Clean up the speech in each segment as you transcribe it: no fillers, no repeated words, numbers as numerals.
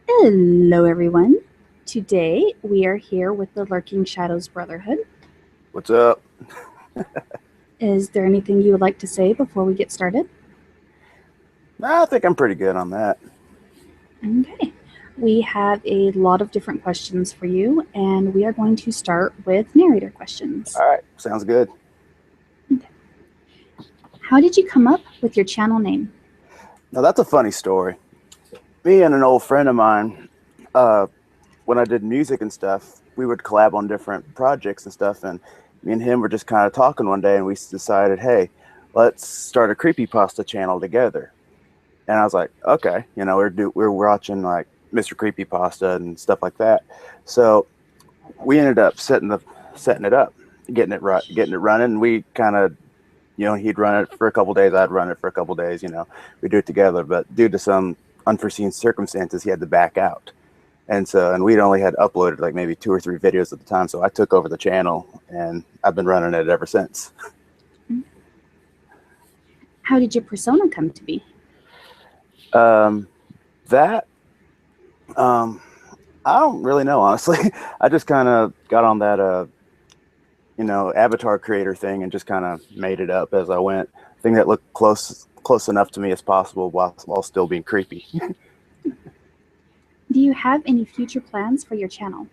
Hello, everyone. Today we are here with the Lurking Shadows Brotherhood. What's up? Is there anything you would like to say before we get started? I think I'm pretty good on that. Okay. We have a lot of different questions for you, and we are going to start with narrator questions. All right, sounds good. Okay. How did you come up with your channel name? Now that's a funny story. Me and an old friend of mine, uh, when I did music and stuff, we would collab on different projects and stuff. And me and him were just kind of talking one day, and we decided, hey, let's start a creepypasta channel together. And I was like, okay, we're watching like Mr. Creepypasta and stuff like that. So we ended up setting it up, getting it running. And we kind of he'd run it for a couple days, I'd run it for a couple days, we do it together. But due to some unforeseen circumstances, he had to back out. And we'd only had uploaded like maybe 2 or 3 videos at the time. So I took over the channel and I've been running it ever since. How did your persona come to be? Um, that, um, I don't really know, honestly. I just kind of got on that, avatar creator thing and just kind of made it up as I went. Thing that looked close enough to me as possible while still being creepy. Do you have any future plans for your channel?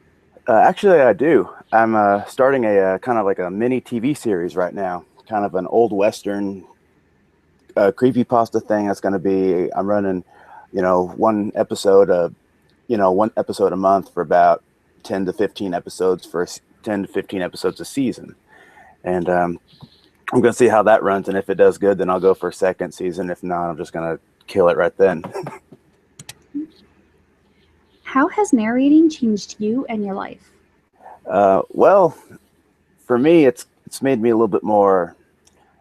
Actually, I do. I'm starting a kind of like a mini TV series right now, kind of an old Western creepypasta thing. That's going to be, I'm running, one episode a month for about 10 to 15 episodes for 10 to 15 episodes a season. And I'm going to see how that runs. And if it does good, then I'll go for a second season. If not, I'm just going to kill it right then. How has narrating changed you and your life? Well, for me, it's made me a little bit more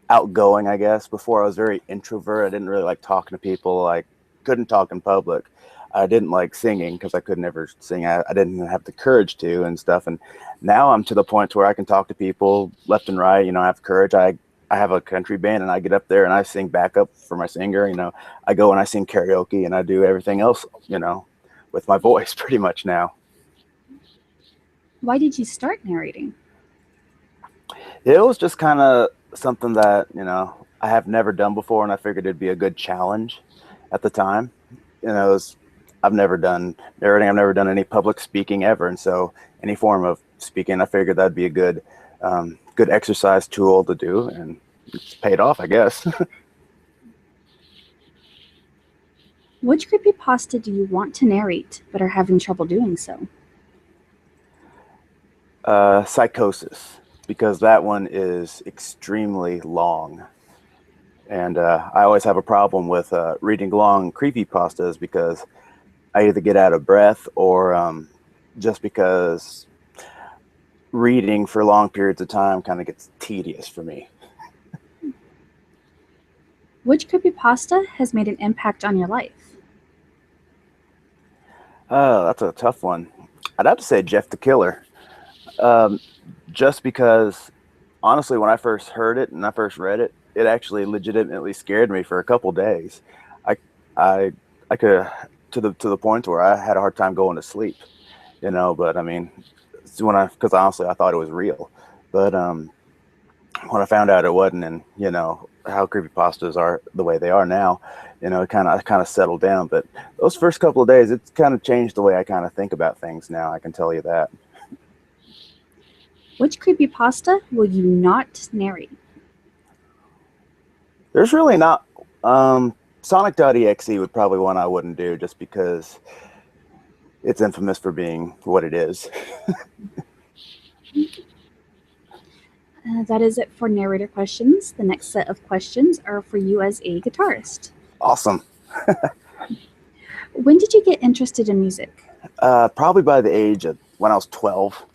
outgoing, I guess. Before I was very introvert. I didn't really like talking to people. I couldn't talk in public. I didn't like singing because I could never sing. I didn't have the courage to and stuff. And now I'm to the point where I can talk to people left and right. I have courage. I have a country band and I get up there and I sing backup for my singer. I go and I sing karaoke and I do everything else, with my voice pretty much now. Why did you start narrating? It was just kind of something that, I have never done before, and I figured it'd be a good challenge at the time. It was, I've never done narrating, I've never done any public speaking ever, and so any form of speaking, I figured that'd be a good exercise tool to do, and it's paid off, I guess. Which creepypasta do you want to narrate but are having trouble doing so? Psychosis, because that one is extremely long. And I always have a problem with reading long creepy pastas because I either get out of breath or just because reading for long periods of time kind of gets tedious for me. Which creepypasta has made an impact on your life? That's a tough one. I'd have to say Jeff the Killer, um, just because honestly, when I first heard it and I first read it, it actually legitimately scared me for a couple days. I, I, I could to the point where I had a hard time going to sleep. But I mean, because honestly I thought it was real, but when I found out it wasn't, and how creepypastas are the way they are now, it kind of settled down. But those first couple of days, it's kind of changed the way I kind of think about things now. I can tell you that. Which creepypasta will you not narrate? There's really not. Sonic.exe would probably one I wouldn't do just because it's infamous for being what it is. That is it for narrator questions. The next set of questions are for you as a guitarist. Awesome. When did you get interested in music? Probably by the age of when I was 12.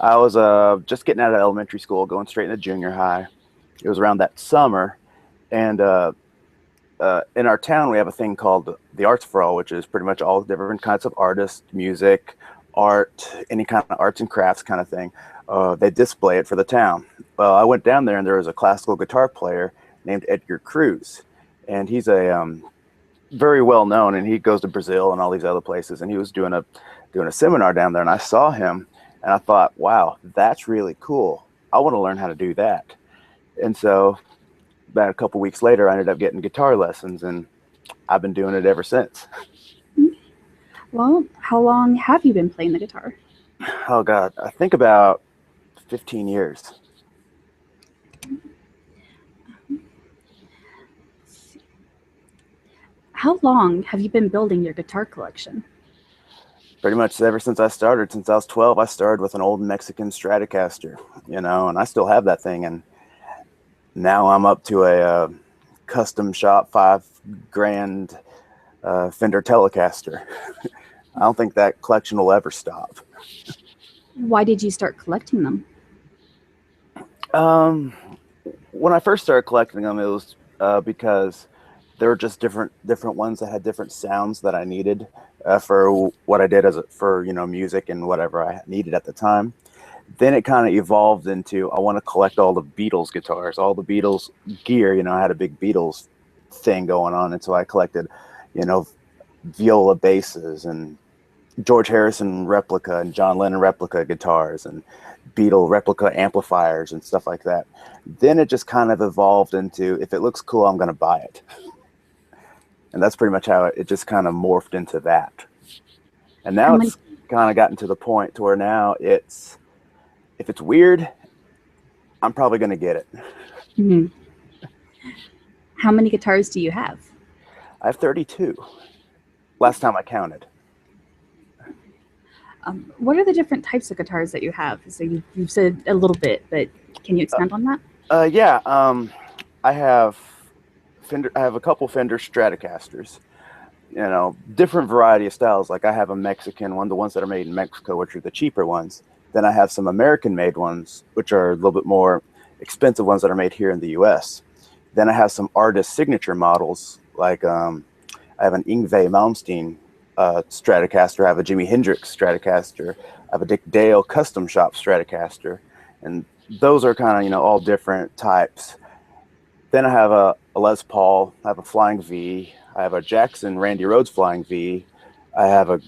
I was just getting out of elementary school, going straight into junior high. It was around that summer, and in our town we have a thing called the Arts for All, which is pretty much all different kinds of artists, music, art, any kind of arts and crafts kind of thing. They display it for the town. Well, I went down there and there was a classical guitar player named Edgar Cruz, and he's a very well known, and he goes to Brazil and all these other places, and he was doing a seminar down there, and I saw him, and I thought, wow, that's really cool. I want to learn how to do that. And so about a couple weeks later, I ended up getting guitar lessons, and I've been doing it ever since. Well, how long have you been playing the guitar? Oh God, I think about 15 years. How long have you been building your guitar collection? Pretty much ever since I started. Since I was 12, I started with an old Mexican Stratocaster, and I still have that thing. And now I'm up to a custom shop $5,000 Fender Telecaster. I don't think that collection will ever stop. Why did you start collecting them? Um, when I first started collecting them, it was because there were just different ones that had different sounds that I needed for what I did for music and whatever I needed at the time. Then it kind of evolved into I want to collect all the Beatles guitars, all the Beatles gear. I had a big Beatles thing going on, and so I collected, you know, viola basses and George Harrison replica and John Lennon replica guitars and Beatle replica amplifiers and stuff like that. Then it just kind of evolved into if it looks cool, I'm going to buy it. And that's pretty much how it just kind of morphed into that. And How now many it's kind of gotten to the point to where now if it's weird, I'm probably going to get it. Mhm. How many guitars do you have? I have 32. Last time I counted. What are the different types of guitars that you have? So you've said a little bit, but can you expand on that? Yeah. I have Fender. I have a couple Fender Stratocasters. Different variety of styles. Like I have a Mexican one, the ones that are made in Mexico, which are the cheaper ones. Then I have some American-made ones, which are a little bit more expensive ones that are made here in the U.S. Then I have some artist signature models, like I have an Yngwie Malmsteen Stratocaster. I have a Jimi Hendrix Stratocaster. I have a Dick Dale Custom Shop Stratocaster, and those are kind of all different types. Then I have a Les Paul. I have a Flying V. I have a Jackson Randy Rhoads Flying V. I have a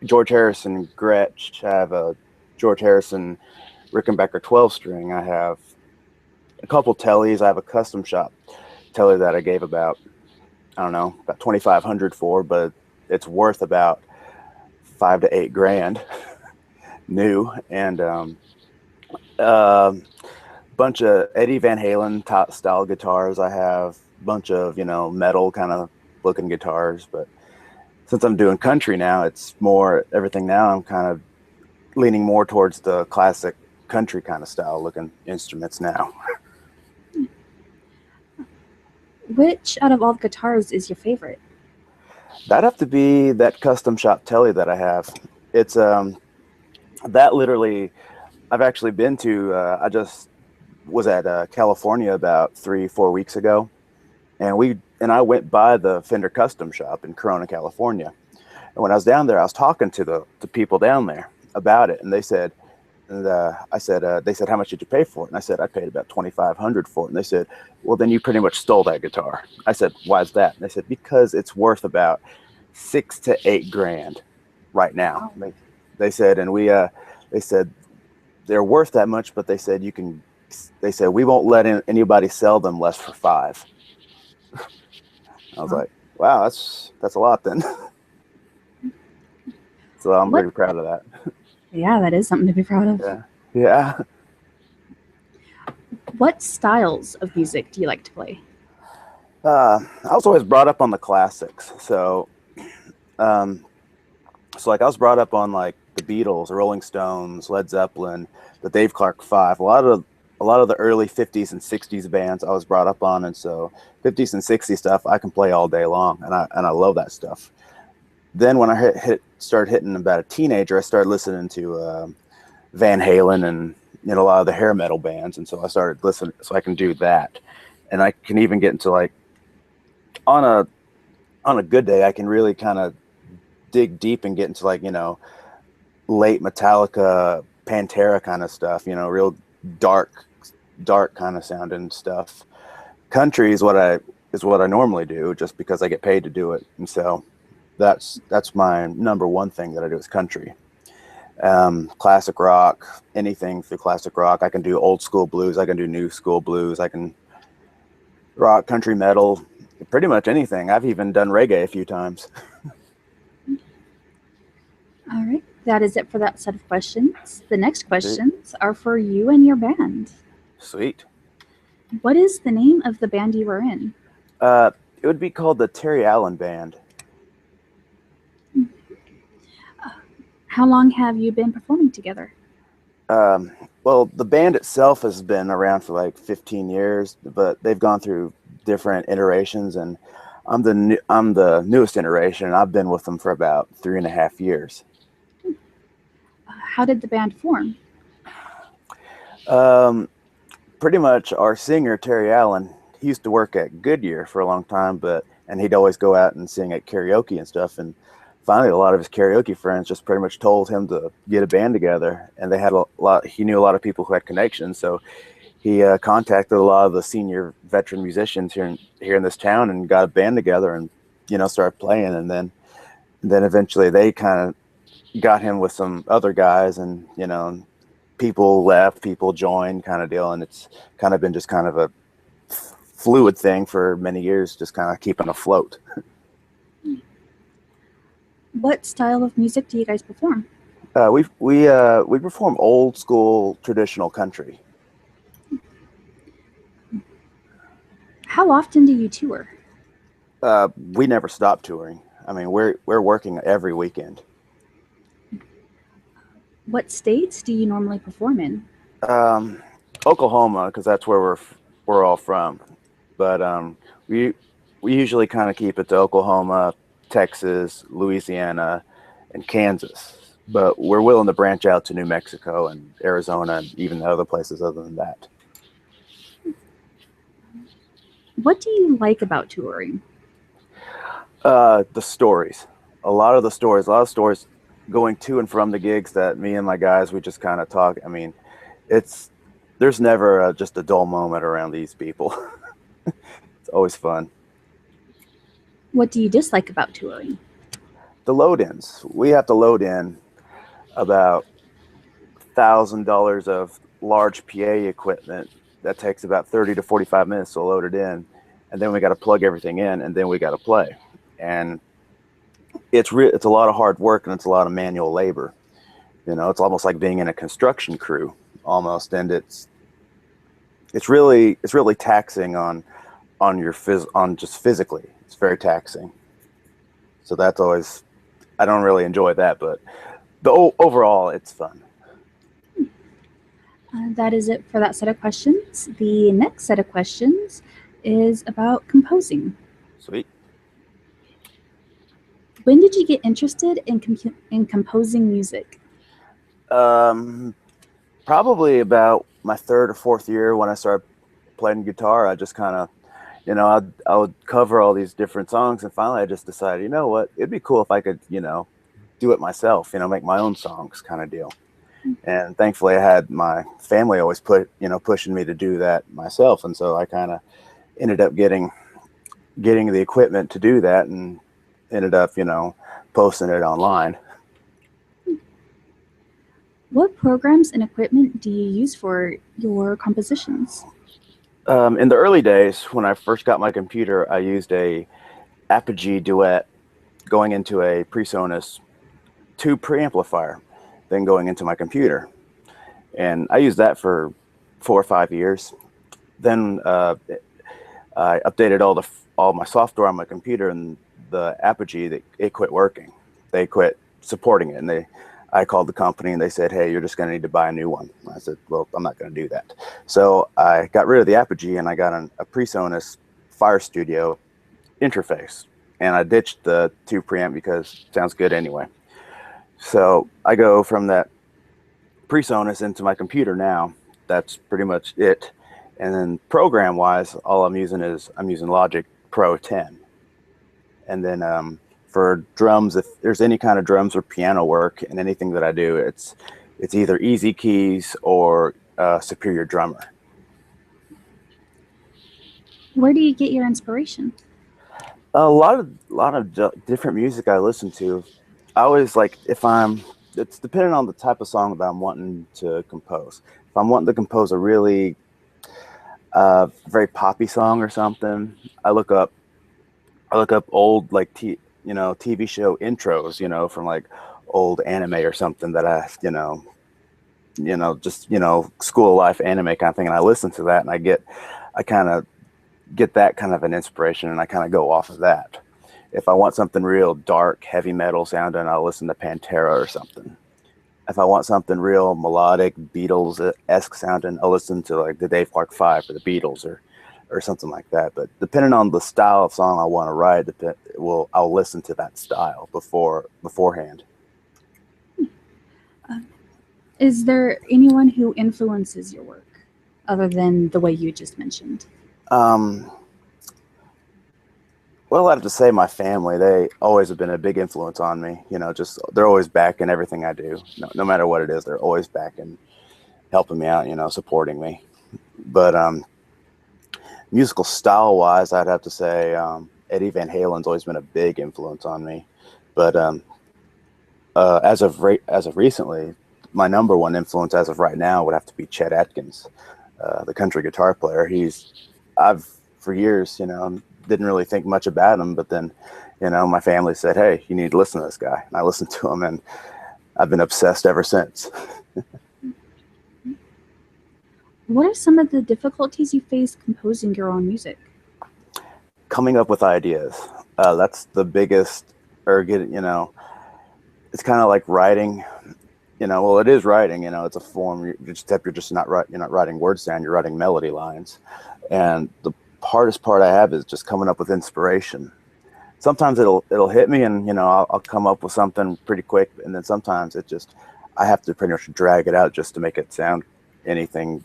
George Harrison Gretsch. I have a George Harrison Rickenbacker 12 string. I have a couple tellies. I have a custom shop telly that I gave about, I don't know, about 2,500 for, but it's worth about $5,000 to $8,000 new. And bunch of Eddie Van Halen style guitars. I have a bunch of metal kind of looking guitars, but since I'm doing country now, it's more everything now. I'm kind of leaning more towards the classic country kind of style looking instruments now. Which out of all the guitars is your favorite? That'd have to be that custom shop telly that I have. It's that literally I've actually been to. I just was at California about 3-4 weeks ago, and I went by the Fender Custom Shop in Corona, California. And when I was down there, I was talking to the people down there about it, and they said, and I said, they said, how much did you pay for it? And I said, I paid about 2,500 for it. And they said, well, then you pretty much stole that guitar. I said, why is that? And they said, because it's worth about $6,000 to $8,000 right now. They said, and they said they're worth that much, but they said they said we won't let anybody sell them less for $5,000. I was like, wow, that's a lot then. So I'm What? pretty proud of that. Yeah, that is something to be proud of. Yeah. Yeah. What styles of music do you like to play? I was always brought up on the classics. Um, so like I was brought up on like the Beatles, the Rolling Stones, Led Zeppelin, the Dave Clark Five, a lot of the early 50s and 60s bands I was brought up on, and so 50s and 60s stuff I can play all day long, and I love that stuff. Then when I started hitting about a teenager, I started listening to Van Halen and a lot of the hair metal bands, and so I started listening, so I can do that, and I can even get into like on a good day, I can really kind of dig deep and get into like late Metallica, Pantera kind of stuff, real dark kind of sounding stuff. Country is is what I normally do, just because I get paid to do it. And so that's my number one thing that I do is country. Classic rock, anything through classic rock. I can do old school blues. I can do new school blues. I can rock, country, metal, pretty much anything. I've even done reggae a few times. All right. That is it for that set of questions. The next Sweet. questions are for you and your band. Sweet. What is the name of the band you were in? It would be called the Terry Allen Band. How long have you been performing together? Well, the band itself has been around for like 15 years, but they've gone through different iterations, and I'm the newest iteration. I've been with them for about 3.5 years. How did the band form? Um, Pretty much our singer Terry Allen, he used to work at Goodyear for a long time, and he'd always go out and sing at karaoke and stuff. And finally, a lot of his karaoke friends just pretty much told him to get a band together, and they had a lot. He knew a lot of people who had connections, so he contacted a lot of the senior veteran musicians here in this town and got a band together, and started playing. And then eventually they kind of got him with some other guys, and people left, people joined, kind of deal. And it's kind of been just kind of a fluid thing for many years, just kind of keeping afloat. What style of music do you guys perform? We perform old school traditional country. How often do you tour? We never stop touring. I mean, we're working every weekend. What states do you normally perform in? Um, Oklahoma, because that's where we're all from. But we we usually kind of keep it to Oklahoma, Texas, Louisiana, and Kansas. But we're willing to branch out to New Mexico and Arizona and even other places other than that. What do you like about touring? The stories, a lot of stories going to and from the gigs that me and my guys, we just kind of talk. I mean, it's there's never just a dull moment around these people. It's always fun. What do you dislike about touring? The load ins, we have to load in about $1,000 of large PA equipment that takes about 30 to 45 minutes to load it in, and then we got to plug everything in, and then we got to play. And it's a lot of hard work, and it's a lot of manual labor. It's almost like being in a construction crew almost, and it's really taxing on on just physically. It's very taxing. So that's always, I don't really enjoy that, but overall it's fun. That is it for that set of questions. The next set of questions is about composing. Sweet. When did you get interested in composing music? Um, Probably about my third or fourth year when I started playing guitar. I just kind of, I would cover all these different songs, and finally I just decided, you know what, it'd be cool if I could, do it myself, make my own songs, kind of deal. And thankfully, I had my family always pushing me to do that myself, and so I kind of ended up getting the equipment to do that, and ended up, posting it online. What programs and equipment do you use for your compositions? In the early days, when I first got my computer, I used a Apogee Duet going into a PreSonus tube preamplifier, then going into my computer, and I used that for 4 or 5 years. Then I updated all my software on my computer, and the Apogee, it quit working. They quit supporting it, and I called the company, and they said, "Hey, you're just going to need to buy a new one." I said, "Well, I'm not going to do that." So I got rid of the Apogee, and I got a PreSonus Fire Studio interface, and I ditched the tube preamp because it sounds good anyway. So I go from that PreSonus into my computer now. That's pretty much it. And then program-wise, all I'm using Logic Pro 10. And then for drums, if there's any kind of drums or piano work and anything that I do, it's either Easy Keys or Superior Drummer. Where do you get your inspiration? A lot of different music I listen to. I always like if I'm. It's depending on the type of song that I'm wanting to compose. If I'm wanting to compose a really very poppy song or something, I look up old like TV show intros, from like old anime or something that just school life anime kind of thing, and I listen to that and I kind of get that kind of an inspiration, and I kind of go off of that. If I want something real dark, heavy metal sounding, I'll listen to Pantera or something. If I want something real melodic, Beatles-esque sounding, I'll listen to like the Dave Clark Five or the Beatles or something like that. But depending on the style of song I want to write, I'll listen to that style beforehand. Is there anyone who influences your work other than the way you just mentioned? Um, well, I have to say my family, they always have been a big influence on me. Just they're always backing everything I do. No matter what it is, they're always backing, helping me out, supporting me. But musical style wise, I'd have to say Eddie Van Halen's always been a big influence on me. But as of recently, my number one influence as of right now would have to be Chet Atkins, the country guitar player. I've for years, didn't really think much about him, but then, my family said, "Hey, you need to listen to this guy," and I listened to him, and I've been obsessed ever since. What are some of the difficulties you face composing your own music? Coming up with ideas. That's the biggest, or it's kind of like writing. Well, it is writing. It's a form. Except you're just not You're not writing words down. You're writing melody lines, and the hardest part I have is just coming up with inspiration. Sometimes it'll hit me, and I'll come up with something pretty quick, and then sometimes I have to pretty much drag it out just to make it sound anything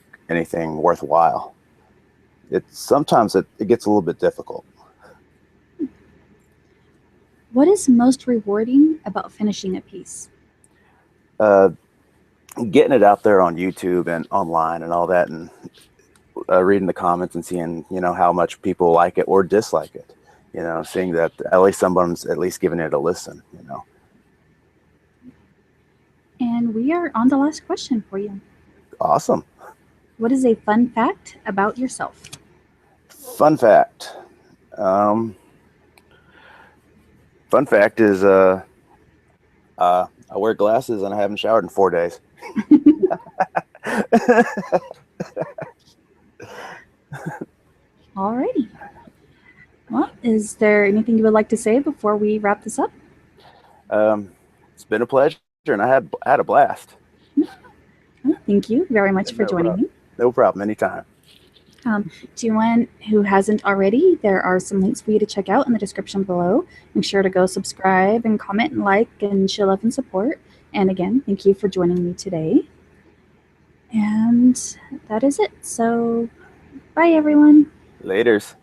worthwhile. Sometimes it gets a little bit difficult. What is most rewarding about finishing a piece? Uh, Getting it out there on YouTube and online and all that, and reading the comments and seeing how much people like it or dislike it. Seeing that at least someone's at least giving it a listen. And we are on the last question for you. Awesome. What is a fun fact about yourself? Fun fact. Um, Fun fact is I wear glasses and I haven't showered in 4 days. Alrighty. Well, is there anything you would like to say before we wrap this up? It's been a pleasure, and I had a blast. Well, thank you very much for joining me. No problem. Anytime. To anyone who hasn't already, there are some links for you to check out in the description below. Make sure to go subscribe and comment and like and show love and support. And again, thank you for joining me today. And that is it. So, bye everyone. Laters.